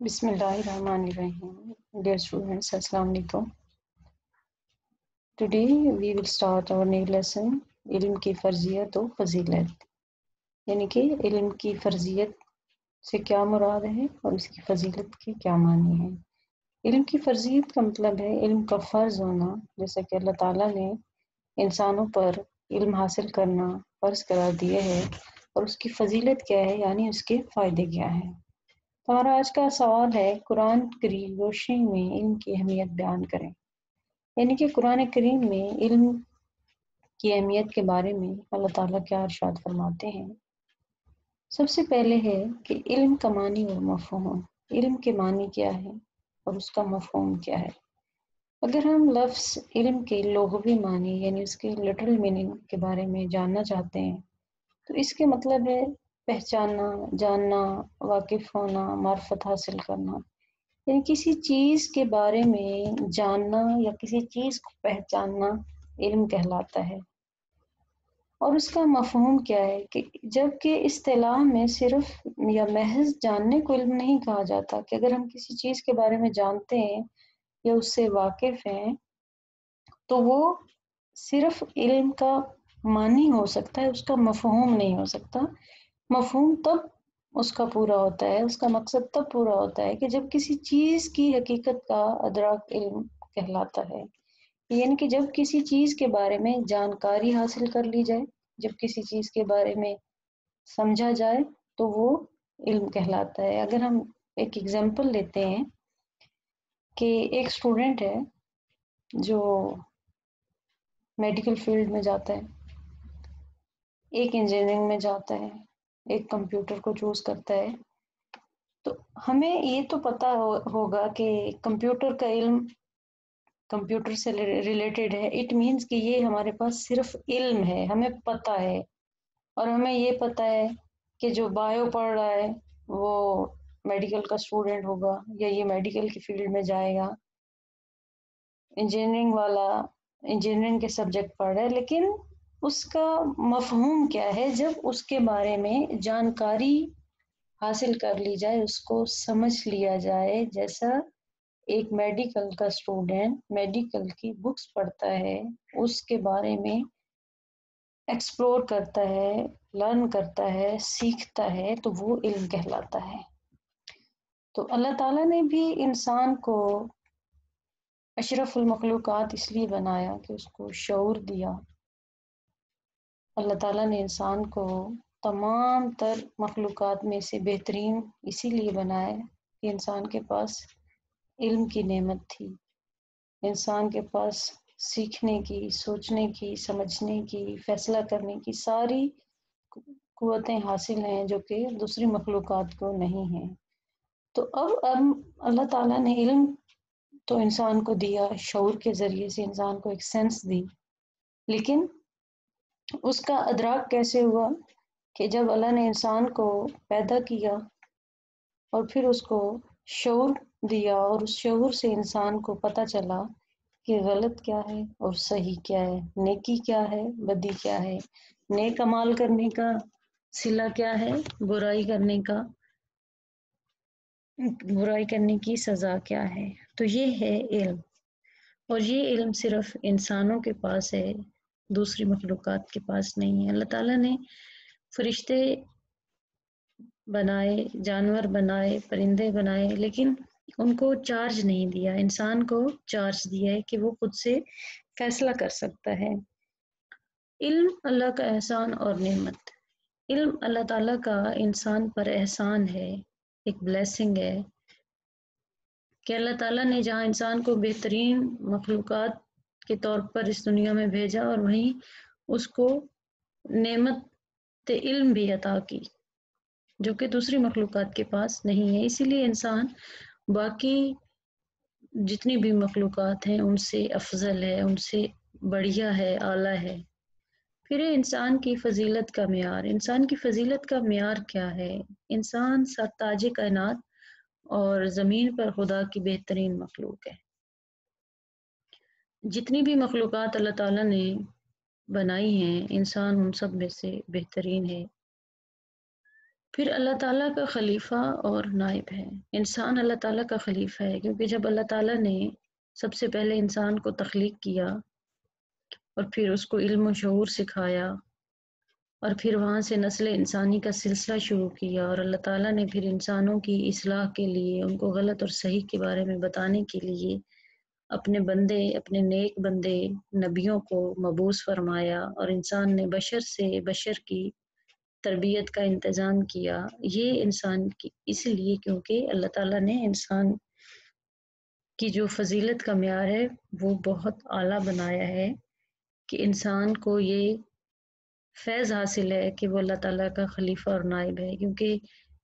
بسم اللہ الرحمن الرحیم. Dear students, السلام علیکم. Today we will start our new lesson. علم کی فرضیت و فضیلت، یعنی کہ علم کی فرضیت سے کیا مراد ہے اور اس کی فضیلت کے کیا معنی ہیں. علم کی فرضیت کا مطلب ہے علم کا فرض ہونا، جیسا کہ اللہ تعالیٰ نے انسانوں پر علم حاصل کرنا فرض قرار دیا ہے، اور اس کی فضیلت کیا ہے، یعنی اس کے فائدے کیا ہیں. ہمارا آج کا سوال ہے، قرآن کی روشنی میں علم کی اہمیت بیان کریں. یعنی کہ قرآن کریم میں علم کی اہمیت کے بارے میں اللہ تعالیٰ کیا ارشاد فرماتے ہیں. سب سے پہلے ہے کہ علم کا معنی اور مفہوم. علم کے معنی کیا ہے اور اس کا مفہوم کیا ہے. اگر ہم لفظ علم کے لغوی معنی یعنی اس کے لٹرل میننگ کے بارے میں جاننا چاہتے ہیں تو اس کے مطلب ہے پہچاننا، جاننا، واقف ہونا، معرفت حاصل کرنا. یعنی کسی چیز کے بارے میں جاننا یا کسی چیز کو پہچاننا علم کہلاتا ہے. اور اس کا مفہوم کیا ہے کہ جبکہ اصطلاح میں صرف یا محض جاننے کو علم نہیں کہا جاتا، کہ اگر ہم کسی چیز کے بارے میں جانتے ہیں یا اس سے واقف ہیں تو وہ صرف علم کا معنی ہو سکتا ہے، اس کا مفہوم نہیں ہو سکتا. مفہوم تب اس کا پورا ہوتا ہے، اس کا مقصد تب پورا ہوتا ہے کہ جب کسی چیز کی حقیقت کا ادراک علم کہلاتا ہے. یعنی کہ جب کسی چیز کے بارے میں جانکاری حاصل کر لی جائے، جب کسی چیز کے بارے میں سمجھا جائے تو وہ علم کہلاتا ہے. اگر ہم ایک ایگزامپل لیتے ہیں کہ ایک اسٹوڈنٹ ہے جو میڈیکل فیلڈ میں جاتا ہے، ایک انجینئرنگ میں جاتا ہے، ایک کمپیوٹر کو چوز کرتا ہے، تو ہمیں یہ تو پتہ ہوگا کہ کمپیوٹر کا علم کمپیوٹر سے ریلیٹڈ ہے. اٹ مینس کہ یہ ہمارے پاس صرف علم ہے، ہمیں پتہ ہے. اور ہمیں یہ پتہ ہے کہ جو بایو پڑھ رہا ہے وہ میڈیکل کا اسٹوڈنٹ ہوگا یا یہ میڈیکل کی فیلڈ میں جائے گا. انجینئرنگ والا انجینئرنگ کے سبجیکٹ پڑھ رہا ہے، لیکن اس کا مفہوم کیا ہے جب اس کے بارے میں جانکاری حاصل کر لی جائے، اس کو سمجھ لیا جائے. جیسا ایک میڈیکل کا اسٹوڈنٹ میڈیکل کی بکس پڑھتا ہے، اس کے بارے میں ایکسپلور کرتا ہے، لرن کرتا ہے، سیکھتا ہے، تو وہ علم کہلاتا ہے. تو اللہ تعالیٰ نے بھی انسان کو اشرف المخلوقات اس لیے بنایا کہ اس کو شعور دیا. اللہ تعالیٰ نے انسان کو تمام تر مخلوقات میں سے بہترین اسی لیے بنایا کہ انسان کے پاس علم کی نعمت تھی. انسان کے پاس سیکھنے کی، سوچنے کی، سمجھنے کی، فیصلہ کرنے کی ساری قوتیں حاصل ہیں جو کہ دوسری مخلوقات کو نہیں ہیں. تو اب اللہ تعالیٰ نے علم تو انسان کو دیا، شعور کے ذریعے سے انسان کو ایک سینس دی، لیکن اس کا ادراک کیسے ہوا کہ جب اللہ نے انسان کو پیدا کیا اور پھر اس کو شعور دیا، اور اس شعور سے انسان کو پتہ چلا کہ غلط کیا ہے اور صحیح کیا ہے، نیکی کیا ہے، بدی کیا ہے، نیک عمال کرنے کا صلہ کیا ہے، برائی کرنے کی سزا کیا ہے. تو یہ ہے علم، اور یہ علم صرف انسانوں کے پاس ہے، دوسری مخلوقات کے پاس نہیں ہے. اللہ تعالیٰ نے فرشتے بنائے، جانور بنائے، پرندے بنائے، لیکن ان کو چارج نہیں دیا. انسان کو چارج دیا ہے کہ وہ خود سے فیصلہ کر سکتا ہے. علم اللہ کا احسان اور نعمت. علم اللہ تعالیٰ کا انسان پر احسان ہے، ایک بلیسنگ ہے کہ اللہ تعالیٰ نے جہاں انسان کو بہترین مخلوقات کے طور پر اس دنیا میں بھیجا، اور وہیں اس کو نعمت علم بھی عطا کی جو کہ دوسری مخلوقات کے پاس نہیں ہے. اسی لیے انسان باقی جتنی بھی مخلوقات ہیں ان سے افضل ہے، ان سے بڑھیا ہے، اعلیٰ ہے. پھر انسان کی فضیلت کا معیار. انسان کی فضیلت کا معیار کیا ہے؟ انسان سرتاج کائنات اور زمین پر خدا کی بہترین مخلوق ہے. جتنی بھی مخلوقات اللہ تعالیٰ نے بنائی ہیں، انسان ان سب میں سے بہترین ہے. پھر اللہ تعالیٰ کا خلیفہ اور نائب ہے۔ انسان اللہ تعالیٰ کا خلیفہ ہے کیونکہ جب اللہ تعالیٰ نے سب سے پہلے انسان کو تخلیق کیا اور پھر اس کو علم و شعور سکھایا اور پھر وہاں سے نسل انسانی کا سلسلہ شروع کیا، اور اللہ تعالیٰ نے پھر انسانوں کی اصلاح کے لیے، ان کو غلط اور صحیح کے بارے میں بتانے کے لیے اپنے بندے، اپنے نیک بندے نبیوں کو مبعوث فرمایا، اور انسان نے بشر سے بشر کی تربیت کا انتظام کیا۔ یہ انسان کی اس لیے کیونکہ اللہ تعالیٰ نے انسان کی جو فضیلت کا معیار ہے وہ بہت اعلیٰ بنایا ہے کہ انسان کو یہ فیض حاصل ہے کہ وہ اللہ تعالیٰ کا خلیفہ اور نائب ہے، کیونکہ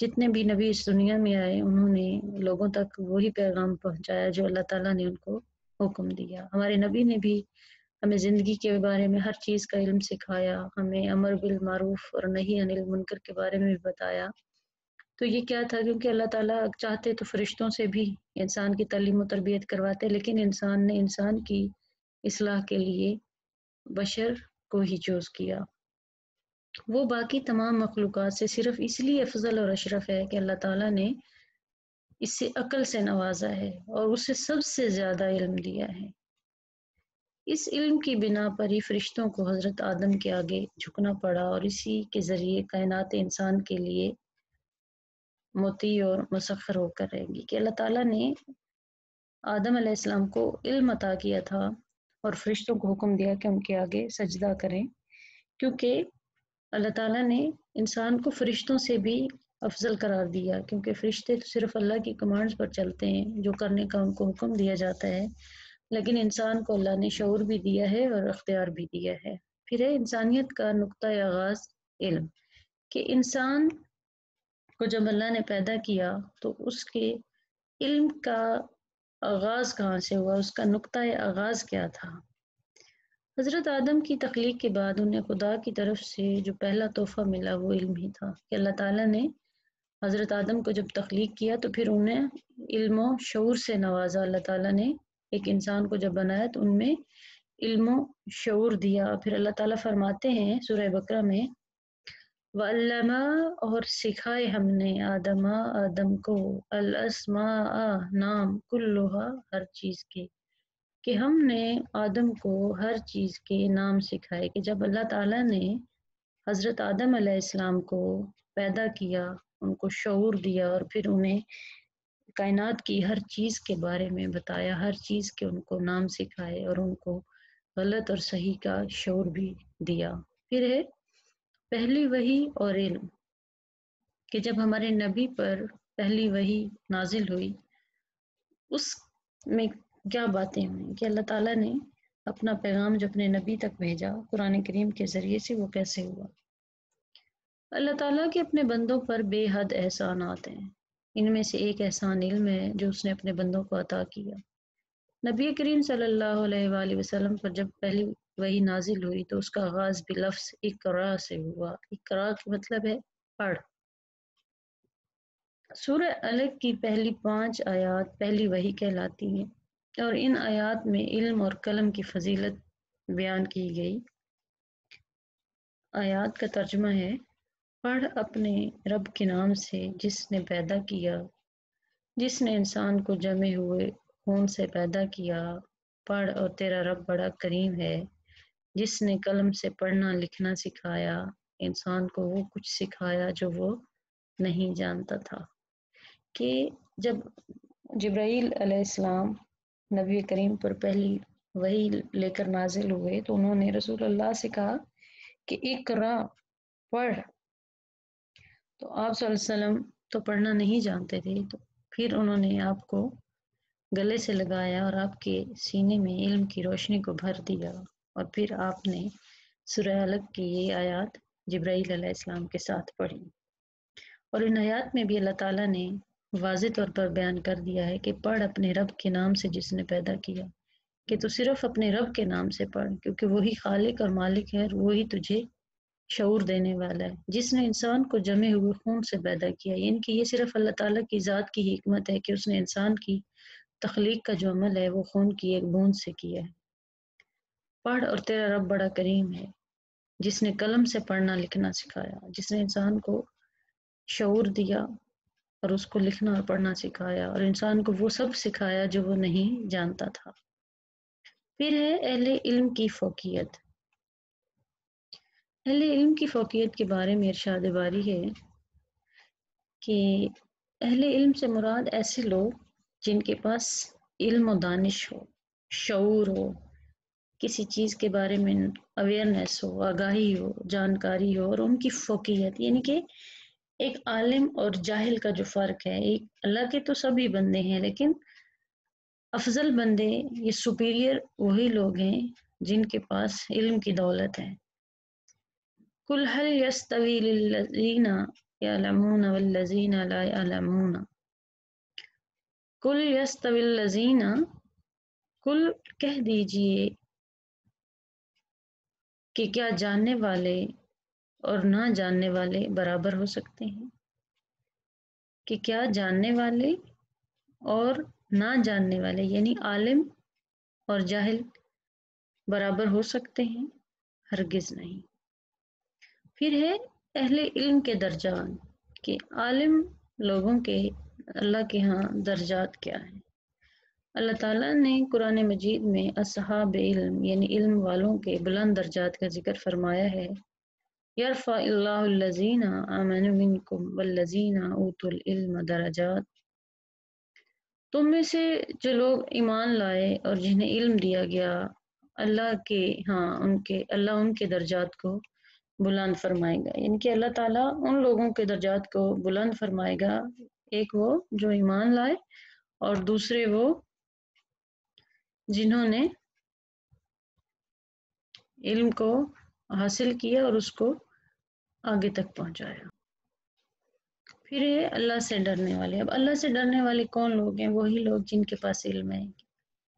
جتنے بھی نبی اس دنیا میں آئے انہوں نے لوگوں تک وہی پیغام پہنچایا جو اللہ تعالیٰ نے ان کو حکم دیا۔ ہمارے نبی نے بھی ہمیں زندگی کے بارے میں ہر چیز کا علم سکھایا، ہمیں امر بالمعروف اور نہی عن المنکر کے بارے میں بھی بتایا۔ تو یہ کیا تھا؟ کیونکہ اللہ تعالیٰ چاہتے تو فرشتوں سے بھی انسان کی تعلیم و تربیت کرواتے، لیکن انسان نے انسان کی اصلاح کے لیے بشر کو ہی چوز کیا۔ وہ باقی تمام مخلوقات سے صرف اس لیے افضل اور اشرف ہے کہ اللہ تعالیٰ نے اس سے عقل سے نوازا ہے اور اسے سب سے زیادہ علم دیا ہے۔ اس علم کی بنا پر ہی فرشتوں کو حضرت آدم کے آگے جھکنا پڑا، اور اسی کے ذریعے کائنات انسان کے لیے مطیع اور مسخر ہو کر رہے گی کہ اللہ تعالیٰ نے آدم علیہ السلام کو علم عطا کیا تھا اور فرشتوں کو حکم دیا کہ ان کے آگے سجدہ کریں، کیونکہ اللہ تعالیٰ نے انسان کو فرشتوں سے بھی افضل قرار دیا، کیونکہ فرشتے تو صرف اللہ کی کمانڈز پر چلتے ہیں، جو کرنے کا ان کو حکم دیا جاتا ہے، لیکن انسان کو اللہ نے شعور بھی دیا ہے اور اختیار بھی دیا ہے۔ پھر ہے انسانیت کا نقطۂ آغاز علم، کہ انسان کو جب اللہ نے پیدا کیا تو اس کے علم کا آغاز کہاں سے ہوا، اس کا نقطۂ آغاز کیا تھا؟ حضرت آدم کی تخلیق کے بعد انہیں خدا کی طرف سے جو پہلا تحفہ ملا وہ علم ہی تھا، کہ اللہ تعالیٰ نے حضرت آدم کو جب تخلیق کیا تو پھر انہیں علم و شعور سے نوازا۔ اللہ تعالیٰ نے ایک انسان کو جب بنایا تو ان میں علم و شعور دیا۔ پھر اللہ تعالیٰ فرماتے ہیں سورہ بقرہ میں وَعَلَّمَ، اور سکھائے ہم نے آدم کو الاسماء، نام، کلھا، ہر چیز کے، کہ ہم نے آدم کو ہر چیز کے نام سکھائے۔ کہ جب اللہ تعالیٰ نے حضرت آدم علیہ السلام کو پیدا کیا، ان کو شعور دیا اور پھر انہیں کائنات کی ہر چیز کے بارے میں بتایا، ہر چیز کے ان کو نام سکھائے اور ان کو غلط اور صحیح کا شعور بھی دیا۔ پھر ہے پہلی وحی اور علم، کہ جب ہمارے نبی پر پہلی وحی نازل ہوئی اس میں کیا باتیں ہوئیں، کہ اللہ تعالیٰ نے اپنا پیغام جو اپنے نبی تک بھیجا قرآن کریم کے ذریعے سے، وہ کیسے ہوا۔ اللہ تعالیٰ کے اپنے بندوں پر بے حد احسانات ہیں، ان میں سے ایک احسان علم ہے جو اس نے اپنے بندوں کو عطا کیا۔ نبی کریم صلی اللہ علیہ وآلہ وسلم پر جب پہلی وحی نازل ہوئی تو اس کا آغاز بلفظ اقرا سے ہوا۔ اقرا کا مطلب ہے پڑھ۔ سورہ الگ کی پہلی 5 آیات پہلی وحی کہلاتی ہیں، اور ان آیات میں علم اور قلم کی فضیلت بیان کی گئی۔ آیات کا ترجمہ ہے، پڑھ اپنے رب کے نام سے جس نے پیدا کیا، جس نے انسان کو جمے ہوئے خون سے پیدا کیا۔ پڑھ، اور تیرا رب بڑا کریم ہے جس نے قلم سے پڑھنا لکھنا سکھایا، انسان کو وہ کچھ سکھایا جو وہ نہیں جانتا تھا۔ کہ جب جبرائیل علیہ السلام نبی کریم پر پہلی وحی لے کر نازل ہوئے تو انہوں نے رسول اللہ سے کہا کہ اقرا، پڑھ۔ تو آپ صلی اللہ علیہ وسلم تو پڑھنا نہیں جانتے تھے، تو پھر انہوں نے آپ کو گلے سے لگایا اور آپ کے سینے میں علم کی روشنی کو بھر دیا، اور پھر آپ نے سورہ الگ کی یہ آیات جبرائیل علیہ السلام کے ساتھ پڑھی۔ اور ان آیات میں بھی اللہ تعالیٰ نے واضح طور پر بیان کر دیا ہے کہ پڑھ اپنے رب کے نام سے جس نے پیدا کیا، کہ تو صرف اپنے رب کے نام سے پڑھ، کیونکہ وہی خالق اور مالک ہے اور وہی تجھے شعور دینے والا ہے، جس نے انسان کو جمے ہوئے خون سے پیدا کیا۔ یعنی کہ یہ صرف اللہ تعالیٰ کی ذات کی حکمت ہے کہ اس نے انسان کی تخلیق کا جو عمل ہے وہ خون کی ایک بوند سے کیا ہے۔ پڑھ، اور تیرا رب بڑا کریم ہے جس نے قلم سے پڑھنا لکھنا سکھایا، جس نے انسان کو شعور دیا اور اس کو لکھنا اور پڑھنا سکھایا، اور انسان کو وہ سب سکھایا جو وہ نہیں جانتا تھا۔ پھر ہے اہل علم کی فوقیت۔ اہل علم کی فوقیت کے بارے میں ارشاد باری ہے کہ اہل علم سے مراد ایسے لوگ جن کے پاس علم و دانش ہو، شعور ہو، کسی چیز کے بارے میں اویئرنیس ہو، آگاہی ہو، جانکاری ہو، اور ان کی فوقیت، یعنی کہ ایک عالم اور جاہل کا جو فرق ہے، ایک اللہ کے تو سبھی بندے ہیں لیکن افضل بندے، یہ سپیریئر وہی لوگ ہیں جن کے پاس علم کی دولت ہے۔ قُلْ هَلْ يَسْتَوِي الَّذِينَ يَعْلَمُونَ وَالَّذِينَ لَا يَعْلَمُونَ قُلْ يَسْتَوِي الَّذِينَ، قُل کہہ دیجئے کہ کیا جاننے والے اور نہ جاننے والے برابر ہو سکتے ہیں؟ کہ کیا جاننے والے اور نہ جاننے والے یعنی عالم اور جاہل برابر ہو سکتے ہیں؟ ہرگز نہیں۔ پھر ہے اہل علم کے درجات، کہ عالم لوگوں کے اللہ کے ہاں درجات کیا ہیں۔ اللہ تعالیٰ نے قرآن مجید میں اصحاب علم یعنی علم والوں کے بلند درجات کا ذکر فرمایا ہے۔ یرفع اللہ الذین آمنوا منکم والذین اوتوا العلم درجات۔ تم میں سے جو لوگ ایمان لائے اور جنہیں علم دیا گیا، اللہ کے ہاں اللہ ان کے درجات کو بلند فرمائے گا، یعنی کہ اللہ تعالیٰ ان لوگوں کے درجات کو بلند فرمائے گا، ایک وہ جو ایمان لائے اور دوسرے وہ جنہوں نے علم کو حاصل کیا اور اس کو آگے تک پہنچایا۔ پھر ہے اللہ سے ڈرنے والے۔ اب اللہ سے ڈرنے والے کون لوگ ہیں؟ وہی لوگ جن کے پاس علم ہے،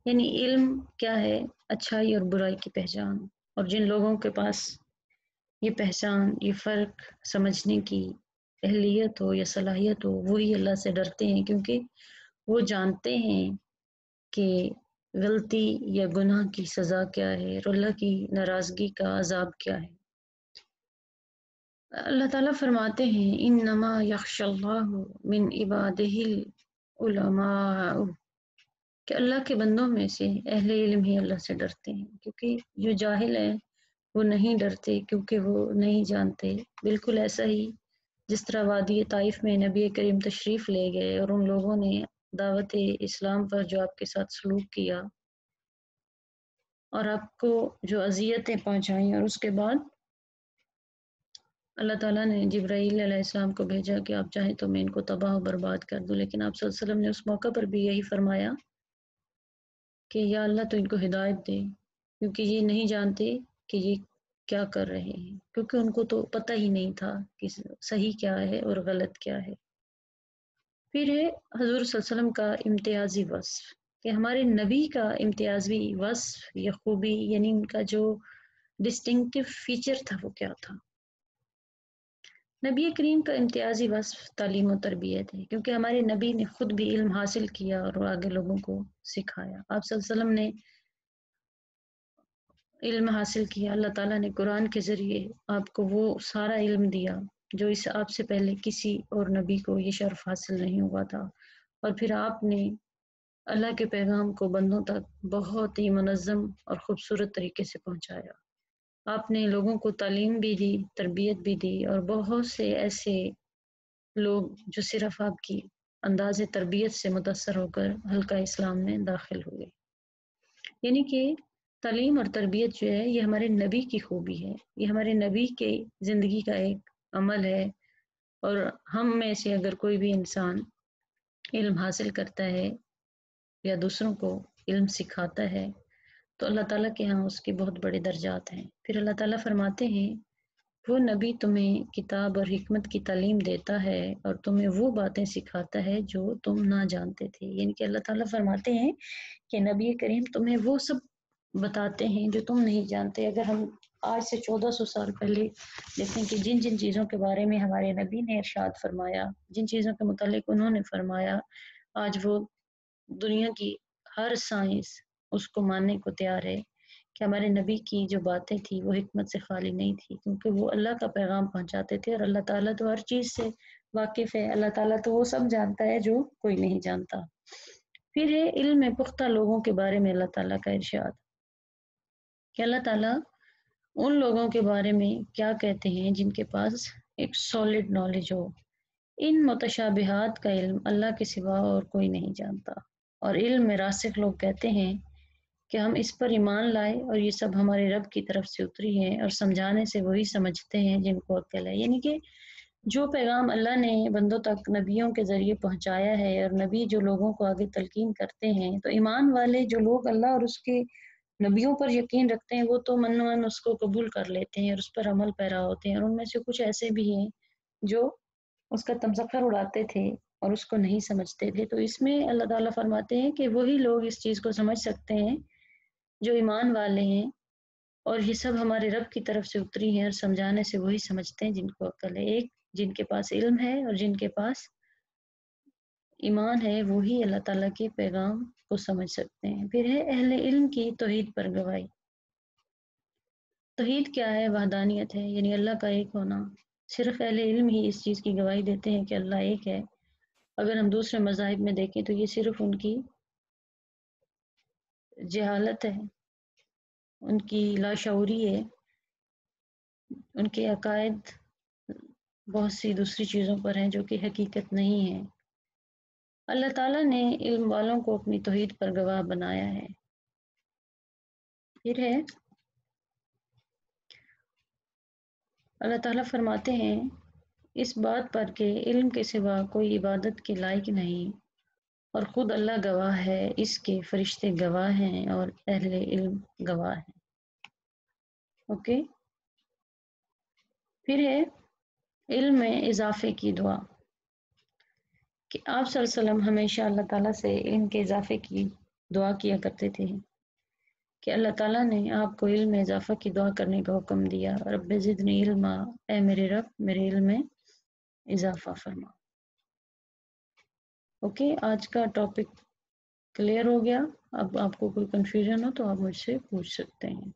یعنی علم کیا ہے؟ اچھائی اور برائی کی پہچان، اور جن لوگوں کے پاس یہ پہچان، یہ فرق سمجھنے کی اہلیت ہو یا صلاحیت ہو، وہی اللہ سے ڈرتے ہیں، کیونکہ وہ جانتے ہیں کہ غلطی یا گناہ کی سزا کیا ہے اور اللہ کی ناراضگی کا عذاب کیا ہے۔ اللہ تعالیٰ فرماتے ہیں انما یخشی اللہ من عبادہ العلماء، کہ اللہ کے بندوں میں سے اہل علم ہی اللہ سے ڈرتے ہیں، کیونکہ جو جاہل ہیں وہ نہیں ڈرتے کیونکہ وہ نہیں جانتے۔ بالکل ایسا ہی جس طرح وادی طائف میں نبی کریم تشریف لے گئے اور ان لوگوں نے دعوت اسلام پر جو آپ کے ساتھ سلوک کیا اور آپ کو جو اذیتیں پہنچائیں، اور اس کے بعد اللہ تعالیٰ نے جبرائیل علیہ السلام کو بھیجا کہ آپ چاہیں تو میں ان کو تباہ و برباد کر دوں، لیکن آپ صلی اللہ علیہ وسلم نے اس موقع پر بھی یہی فرمایا کہ یا اللہ تو ان کو ہدایت دے، کیونکہ یہ نہیں جانتے کہ یہ کیا کر رہے ہیں، کیونکہ ان کو تو پتہ ہی نہیں تھا کہ صحیح کیا ہے اور غلط کیا ہے۔ پھر ہے حضور صلی اللہ علیہ وسلم کا امتیازی وصف، کہ ہمارے نبی کا امتیازی وصف یا خوبی، یعنی ان کا جو ڈسٹنکٹیو فیچر تھا وہ کیا تھا۔ نبی کریم کا امتیازی وصف تعلیم و تربیت ہے، کیونکہ ہمارے نبی نے خود بھی علم حاصل کیا اور آگے لوگوں کو سکھایا۔ آپ صلی اللہ علیہ وسلم نے علم حاصل کیا، اللہ تعالیٰ نے قرآن کے ذریعے آپ کو وہ سارا علم دیا جو اس آپ سے پہلے کسی اور نبی کو یہ شرف حاصل نہیں ہوا تھا، اور پھر آپ نے اللہ کے پیغام کو بندوں تک بہت ہی منظم اور خوبصورت طریقے سے پہنچایا۔ آپ نے لوگوں کو تعلیم بھی دی، تربیت بھی دی، اور بہت سے ایسے لوگ جو صرف آپ کی انداز تربیت سے متاثر ہو کر حلقہ اسلام میں داخل ہوئے۔ یعنی کہ تعلیم اور تربیت جو ہے یہ ہمارے نبی کی خوبی ہے، یہ ہمارے نبی کے زندگی کا ایک عمل ہے، اور ہم میں سے اگر کوئی بھی انسان علم حاصل کرتا ہے یا دوسروں کو علم سکھاتا ہے تو اللہ تعالیٰ کے ہاں اس کے بہت بڑے درجات ہیں۔ پھر اللہ تعالیٰ فرماتے ہیں وہ نبی تمہیں کتاب اور حکمت کی تعلیم دیتا ہے اور تمہیں وہ باتیں سکھاتا ہے جو تم نہ جانتے تھے، یعنی کہ اللہ تعالیٰ فرماتے ہیں کہ نبی کریم تمہیں وہ سب بتاتے ہیں جو تم نہیں جانتے۔ اگر ہم آج سے 1400 سال پہلے دیکھیں کہ جن جن چیزوں کے بارے میں ہمارے نبی نے ارشاد فرمایا، جن چیزوں کے متعلق انہوں نے فرمایا، آج وہ دنیا کی ہر سائنس اس کو ماننے کو تیار ہے کہ ہمارے نبی کی جو باتیں تھیں وہ حکمت سے خالی نہیں تھی، کیونکہ وہ اللہ کا پیغام پہنچاتے تھے، اور اللہ تعالیٰ تو ہر چیز سے واقف ہے، اللہ تعالیٰ تو وہ سب جانتا ہے جو کوئی نہیں جانتا۔ پھر ہے علم پختہ لوگوں کے بارے میں اللہ تعالیٰ کا ارشاد کہ اللہ تعالیٰ ان لوگوں کے بارے میں کیا کہتے ہیں جن کے پاس ایک سالڈ نالج ہو۔ ان متشابہات کا علم اللہ کے سوا اور کوئی نہیں جانتا، اور علم میں راسخ لوگ کہتے ہیں کہ ہم اس پر ایمان لائے اور یہ سب ہمارے رب کی طرف سے اتری ہے، اور سمجھانے سے وہی سمجھتے ہیں جن کو عقل ہے۔ یعنی کہ جو پیغام اللہ نے بندوں تک نبیوں کے ذریعے پہنچایا ہے، اور نبی جو لوگوں کو آگے تلقین کرتے ہیں، تو ایمان والے جو لوگ اللہ اور اس کے نبیوں پر یقین رکھتے ہیں وہ تو من من اس کو قبول کر لیتے ہیں اور اس پر عمل پیرا ہوتے ہیں، اور ان میں سے کچھ ایسے بھی ہیں جو اس کا تمسخر اڑاتے تھے اور اس کو نہیں سمجھتے تھے۔ تو اس میں اللہ تعالیٰ فرماتے ہیں کہ وہی لوگ اس چیز کو سمجھ سکتے ہیں جو ایمان والے ہیں، اور یہ سب ہمارے رب کی طرف سے اتری ہیں، اور سمجھانے سے وہی سمجھتے ہیں جن کو عقل ہے۔ ایک جن کے پاس علم ہے اور جن کے پاس ایمان ہے وہی اللہ تعالیٰ کے پیغام کو سمجھ سکتے ہیں۔ پھر ہے اہل علم کی توحید پر گواہی۔ توحید کیا ہے؟ وحدانیت ہے، یعنی اللہ کا ایک ہونا۔ صرف اہل علم ہی اس چیز کی گواہی دیتے ہیں کہ اللہ ایک ہے۔ اگر ہم دوسرے مذاہب میں دیکھیں تو یہ صرف ان کی جہالت ہے، ان کی لاشعوری ہے، ان کے عقائد بہت سی دوسری چیزوں پر ہیں جو کہ حقیقت نہیں ہے۔ اللہ تعالیٰ نے علم والوں کو اپنی توحید پر گواہ بنایا ہے۔ پھر ہے اللہ تعالیٰ فرماتے ہیں اس بات پر کہ علم کے سوا کوئی عبادت کے لائق نہیں، اور خود اللہ گواہ ہے، اس کے فرشتے گواہ ہیں اور اہل علم گواہ ہیں۔ اوکے، پھر ہے علم میں اضافے کی دعا کہ آپ صلی اللہ علیہ وسلم ہمیشہ اللہ تعالیٰ سے علم کے اضافے کی دعا کیا کرتے تھے کہ اللہ تعالیٰ نے آپ کو علم میں اضافہ کی دعا کرنے کا حکم دیا، رب زدنی علما، اے میرے رب میرے علم میں اضافہ فرما۔ اوکے، آج کا ٹاپک کلیئر ہو گیا؟ اب آپ کو کوئی کنفیوژن ہو تو آپ مجھ سے پوچھ سکتے ہیں۔